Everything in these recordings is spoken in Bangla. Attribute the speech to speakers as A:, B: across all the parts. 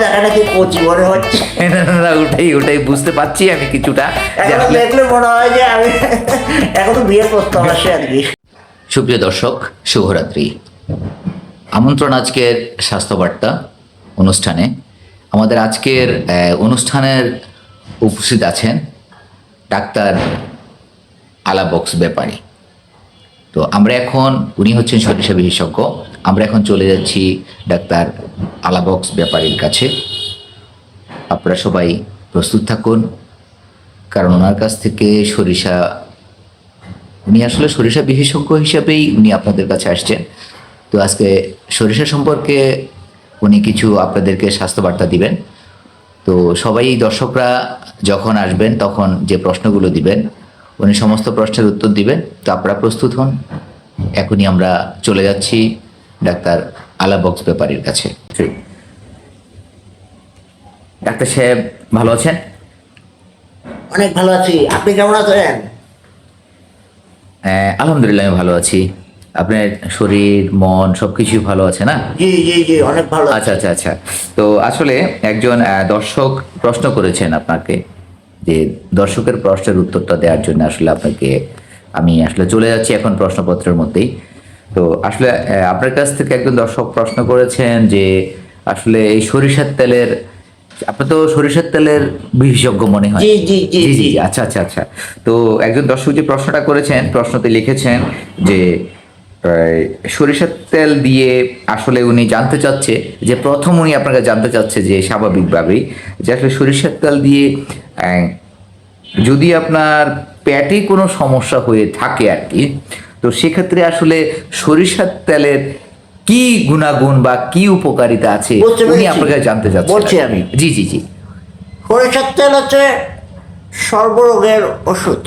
A: দেখা নাকি কচি মনে হচ্ছে।
B: না, ওটাই বুঝতে পারছি আমি কিছুটা।
A: এখন দেখলে মনে হয় যে আমি এখনো বিয়ের প্রস্তাব আসে আর কি।
B: সুপ্রিয় দর্শক, শুভরাত্রি। আমন্ত্রণ আজকের স্বাস্থ্যবার্তা অনুষ্ঠানে। আমাদের আজকের অনুষ্ঠানের উপস্থিত আছেন ডাক্তার আলাবক্স ব্যাপারী। তো আমরা এখন, উনি হচ্ছেন সরিষা বিশেষজ্ঞ। আমরা এখন চলে যাচ্ছি ডাক্তার আলাবক্স ব্যাপারীর কাছে। আপনারা সবাই প্রস্তুত থাকুন, কারণ ওনার কাছ থেকে উনি আসলে সরিষা বিশেষজ্ঞ হিসাবেই উনি আপনাদের কাছে আসছেন। তো আজকে সরিষা সম্পর্কে উনি কিছু আপনাদেরকে স্বাস্থ্যবার্তা দিবেন। তো সবাই দর্শকরা যখন আসবেন তখন যে প্রশ্নগুলো দিবেন উনি সমস্ত প্রশ্নের উত্তর দিবেন। তো আপনারা প্রস্তুত হন। এখনই আমরা চলে যাচ্ছি ডাক্তার আলাবক্স ব্যাপারীর কাছে। ডাক্তার সাহেব ভালো আছেন?
A: অনেক ভালো আছি, আপনি কেমন আছেন?
B: আলহামদুলিল্লাহ, আমি ভালো আছি। আপনার শরীর মন সবকিছু ভালো আছে না?
A: জি জি জি, অনেক ভালো।
B: আচ্ছা আচ্ছা আচ্ছা। তো আসলে একজন দর্শক প্রশ্ন করেছেন আপনাকে, যে দর্শকের প্রশ্নের উত্তরটা দেওয়ার জন্য আসলে আপনাকে আমি আসলে চলে যাচ্ছি এখন প্রশ্নপত্রের মধ্যেই। তো আসলে আপনার কাছ থেকে একজন দর্শক প্রশ্ন করেছেন যে আসলে এই সরিষার তেলের, আপনার তো সরিষার তেলের বিশেষজ্ঞ মনে হয়।
A: জি জি জি
B: জি জি
A: জি।
B: আচ্ছা আচ্ছা আচ্ছা। তো একজন দর্শক যে প্রশ্নটা করেছেন, প্রশ্নতে লিখেছেন যে সরিষার তেল দিয়ে আসলে উনি জানতে চাচ্ছে যে, প্রথম উনি আপনাকে জানতে চাচ্ছে যে স্বাভাবিকভাবেই যে আসলে সরিষার তেল দিয়ে যদি আপনার পেটে কোনো সমস্যা হয়ে থাকে আর কি, তো সেক্ষেত্রে আসলে সরিষার তেলের কি গুণাগুণ বা কি উপকারিতা আছে
A: বুঝতে
B: উনি
A: পেরেছি।
B: আপনাকে জানতে চাচ্ছেন।
A: বলছি আমি।
B: জি জি জি।
A: সরিষার তেল হচ্ছে সর্বরোগের ওষুধ।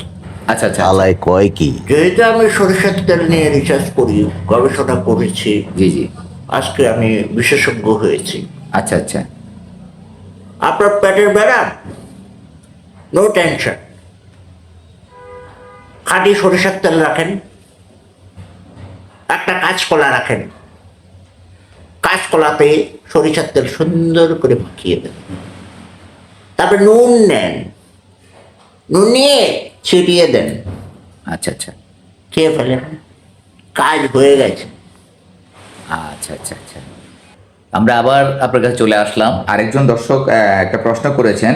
B: আচ্ছা আচ্ছা
C: আলায় কয় কি?
A: যেহেতু আমি সরিষার তেল নিয়ে রিসার্চ করি, গবেষণা করেছি,
B: জি জি।
A: আজকে আমি বিশেষজ্ঞ হয়েছি।
B: আচ্ছা আচ্ছা
A: আপনার পেটের বেড়া, নো টেনশন, খাঁটি সরিষার তেল রাখেন, একটা কাঁচকলা রাখেন, কাঁচকলাতে সরিষার তেল সুন্দর করে মাখিয়ে দেন। তারপরে নুন নেন, নুন নিয়ে ছিটিয়ে দেন,
B: আচ্ছা আচ্ছা
A: খেয়ে ফেলেন, কাজ হয়ে গেছে।
B: আচ্ছা আচ্ছা আচ্ছা। আমরা আবার আপনার কাছে চলে আসলাম। আরেকজন দর্শক একটা প্রশ্ন করেছেন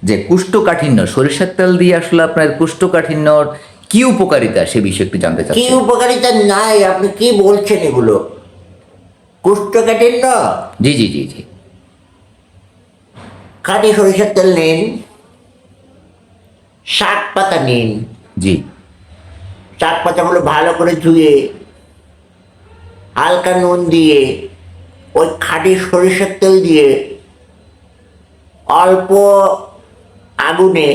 B: যে কোষ্ঠকাঠিন্য, সরিষার তেল দিয়ে আসলে আপনার কোষ্ঠকাঠিন্যর কি উপকারিতা সে বিষয়ে একটু জানতে
A: কি
B: চাচ্ছি।
A: উপকারিতা নাই, আপনি কি বলছেন এগুলো? কোষ্ঠকাঠিন্য,
B: জি জি জি জি।
A: খাঁটি সরিষার তেল নিন, শাক পাতা নিন,
B: জি
A: শাক পাতাগুলো ভালো করে ধুয়ে হালকা নুন দিয়ে ওই খাঁটি সরিষার তেল দিয়ে অল্প আগুনে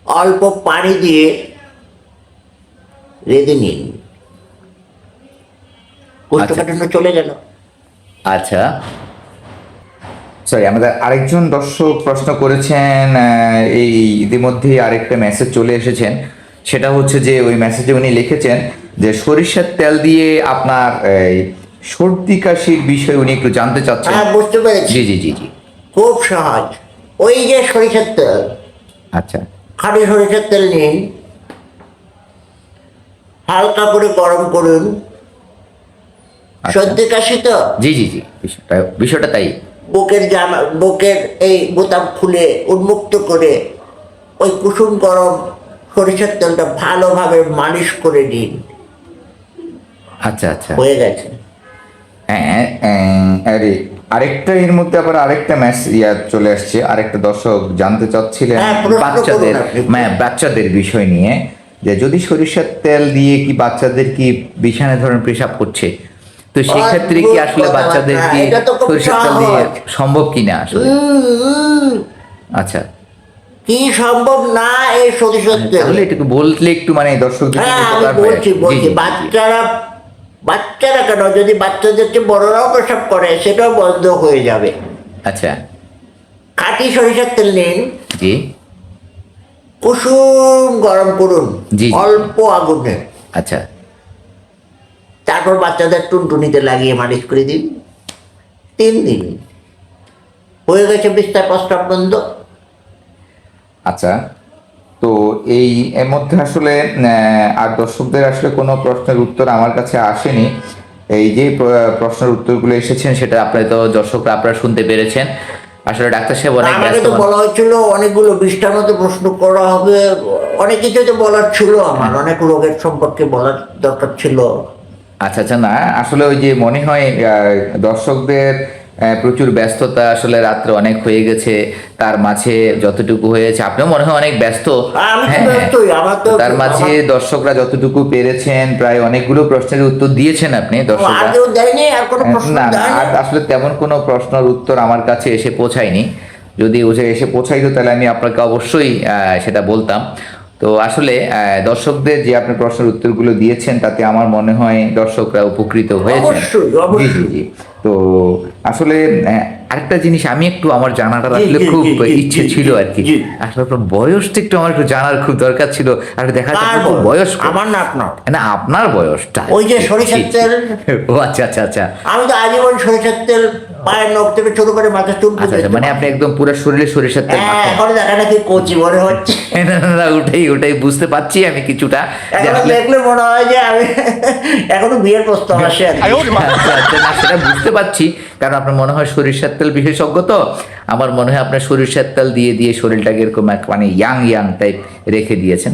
A: অল্প পানি দিয়ে রেঁধে নিন, কোষ্ঠকাঠিন্য চলে গেল।
B: আচ্ছা, সরি, আমাদের আরেকজন দর্শক প্রশ্ন করেছেন, এই ইতিমধ্যেই আরেকটা মেসেজ চলে এসেছেন। সেটা হচ্ছে যে ওই মেসেজে উনি লিখেছেন যে সরিষার তেল দিয়ে আপনার এই সর্দি কাশির বিষয়ে উনি একটু জানতে চাচ্ছেন।
A: হ্যাঁ, বুঝতে পেরেছি।
B: জি জি জি জি।
A: খুব সহজ, ওই যে সরিষার তেল,
B: আচ্ছা
A: খাঁটি সরিষার তেল নিন, হালকা করে গরম করুন।
B: আচ্ছা।
A: সর্দি কাশি তো,
B: জি জি জি, বিষয়টা তাই।
A: বুকের এই বোতাম খুলে উন্মুক্ত করে ওই কুসুম গরম সরিষার তেলটা ভালোভাবে মালিশ করে নিন,
B: আচ্ছা আচ্ছা।
A: হয়ে গেছে।
B: হ্যাঁ, আরে আরেকটা এর মধ্যে আবার আরেকটা চলে আসছে। আরেকটা দর্শক জানতে চাচ্ছিলেন
A: হ্যাঁ, প্রশ্ন
B: বাচ্চাদের,
A: করুন আপনি।
B: বাচ্চাদের বিষয় নিয়ে, যে যদি সরিষার তেল দিয়ে কি বাচ্চাদের কি বিছানা ধরনের পেশাব করছে, তো সেক্ষেত্রে কি আসলে বাচ্চাদের কি
A: এটা তো খুব
B: সরিষার তেল দিয়ে
A: সহজ।
B: সম্ভব কিনা আসলে? আচ্ছা,
A: কি সম্ভব না এই সরিষার তেল?
B: তাহলে এটুকু বললে একটু মানে দর্শকদের
A: হ্যাঁ,
B: জন্য
A: আমি
B: উপকার হয়।
A: বলছি
B: জি, জি, জি, জি।
A: বাচ্চারা কেন, যদি বাচ্চাদেরকে বড়রাও পেশাব করে সেটাও বন্ধ হয়ে যাবে।
B: আচ্ছা
A: খাঁটি সরিষার তেল নিন,
B: জি
A: কুসুম গরম করুন
B: জি, জি।
A: অল্প আগুনে,
B: আচ্ছা
A: তারপর বাচ্চাদের টুনটুনিতে লাগিয়ে মালিশ করে দিন 3 দিন। হয়ে গেছে বিস্তার প্রস্তাব বন্ধ।
B: আচ্ছা, তো এই এর মধ্যে আসলে আর দর্শকদের আসলে কোনো প্রশ্নের উত্তর আমার কাছে আসেনি। এই যে প্রশ্নের উত্তরগুলো এসেছেন সেটা আপনারা তো দর্শকরা আপনারা শুনতে পেরেছেন। আসলে ডাক্তার সাহেব অনেক
A: আমাকে
B: ব্যস্ত
A: তো বলা হয়েছিল অনেকগুলো 20টার মতো প্রশ্ন করা হবে, অনেক কিছু তো বলার ছিল, আমার অনেক রোগের সম্পর্কে বলার দরকার ছিল।
B: আচ্ছা আচ্ছা, না আসলে ওই যে মনে হয় দর্শকদের প্রচুর ব্যস্ততা, আসলে রাত্রে অনেক হয়ে গেছে, তার মাঝে যতটুকু হয়েছে আপনিও মনে হয় অনেক ব্যস্ত।
A: আমি তো
B: হ্যাঁ, হ্যাঁ।
A: ব্যস্তই, আমার তো
B: তার মাঝে দর্শকরা যতটুকু পেরেছেন প্রায় অনেকগুলো প্রশ্নের উত্তর দিয়েছেন আপনি দর্শকরা।
A: আর কেউ দেয়নি, আর কোনো প্রশ্ন
B: না না,
A: দেয়নি।
B: আর আসলে তেমন কোনো প্রশ্নের উত্তর আমার কাছে এসে পৌঁছায়নি। যদি এসে পৌঁছাইতো তাহলে আমি আপনাকে অবশ্যই সেটা বলতাম। তো আসলে দর্শকদের যে আপনি প্রশ্নের উত্তরগুলো দিয়েছেন তাতে আমার মনে হয় দর্শকরা উপকৃত হয়েছে।
A: অবশ্যই,
B: জি জি
A: অবশ্যই।
B: জি। তো আসলে আরেকটা জিনিস আমি একটু আমার জানাটার
A: জি,
B: আসলে
A: জি,
B: খুব
A: জি, জি,
B: ইচ্ছে
A: জি,
B: ছিল
A: জি,
B: আর কি।
A: জি।
B: আসলে আপনার বয়সটা একটু আমার একটু জানার খুব দরকার ছিল। আর দেখা যাচ্ছে
A: কার
B: আপনি খুব
A: বয়স?
B: বয়স্ক।
A: আমার না আপনার?
B: না, আপনার বয়সটা।
A: ওই যে সরিষার
B: জি, জি।
A: তেল।
B: ও আচ্ছা আচ্ছা আচ্ছা।
A: আমি তো আজীবন সরিষার তেল পায়ের নখ থেকে শুরু করে মাথা চুল
B: আচ্ছা আচ্ছা, মানে আপনি একদম পুরো শরীরে সরিষার তেল
A: হ্যাঁ,
B: মাখেন।
A: এখন দেখা নাকি কচি মনে হচ্ছে।
B: না না না, ওটাই বুঝতে পারছি আমি কিছুটা যে
A: এখন
B: আসলে
A: দেখলে মনে হয় যে আমি এখনো বিয়ের প্রস্তাব আসে আর কি।
B: আচ্ছা আচ্ছা, না সেটা বুঝতে পারছি, কারণ আপনার মনে হয় সরিষার তেল বিশেষজ্ঞ, তো আমার মনে হয় আপনার সরিষার তেল দিয়ে দিয়ে শরীরটাকে এরকম মানে ইয়াং টাইপ রেখে দিয়েছেন।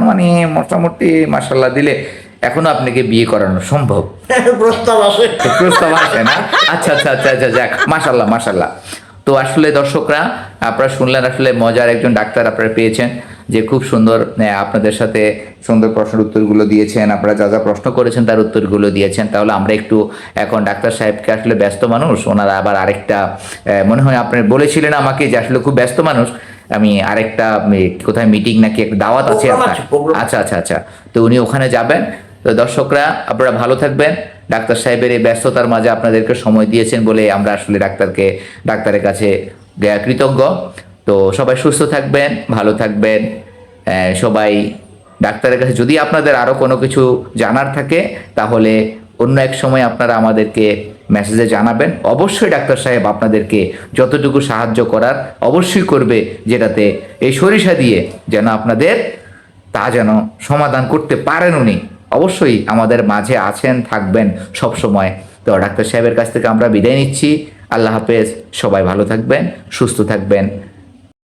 B: মানে মোটামুটি মাসাল্লাহ দিলে এখনো আপনাকে বিয়ে করানো সম্ভব।
A: প্রস্তাব আসে।
B: প্রস্তাব আসে না? আচ্ছা আচ্ছা আচ্ছা আচ্ছা, যাক মাশাল্লাহ মাশাল্লাহ। তো আসলে দর্শকরা আপনারা শুনলেন, আসলে মজার একজন ডাক্তার আপনারা পেয়েছেন যে খুব সুন্দর আপনাদের সাথে সুন্দর প্রশ্নের উত্তরগুলো দিয়েছেন, আপনারা যা যা প্রশ্ন করেছেন তার উত্তরগুলো দিয়েছেন। তাহলে আমরা একটু এখন ডাক্তার সাহেবকে, আসলে ব্যস্ত মানুষ ওনারা, আবার আরেকটা মনে হয় আপনি বলেছিলেন আমাকে যে আসলে খুব ব্যস্ত মানুষ, আমি আরেকটা কোথায় মিটিং নাকি একটা দাওয়াত আছে
A: Program
B: আপনার।
A: আছে, program।
B: আচ্ছা আচ্ছা আচ্ছা, তো উনি ওখানে যাবেন। তো দর্শকরা আপনারা ভালো থাকবেন। ডাক্তার সাহেবের এই ব্যস্ততার মাঝে আপনাদেরকে সময় দিয়েছেন বলে আমরা আসলে ডাক্তারের কাছে কৃতজ্ঞ। তো সবাই সুস্থ থাকবেন, ভালো থাকবেন। সবাই ডাক্তারের কাছে যদি আপনাদের আরও কোনো কিছু জানার থাকে তাহলে অন্য এক সময় আপনারা আমাদেরকে মেসেজে জানাবেন। অবশ্যই ডাক্তার সাহেব আপনাদেরকে যতটুকু সাহায্য করার অবশ্যই করবে, যেটাতে এই সরিষা দিয়ে যেন আপনাদের তা যেন সমাধান করতে পারেন উনি। অবশ্যই আমাদের মাঝে আছেন, থাকবেন সব সময়। তো ডাক্তার সাহেবের কাছ থেকে আমরা বিদায় নিচ্ছি। আল্লাহ হাফেজ, সবাই ভালো থাকবেন, সুস্থ থাকবেন।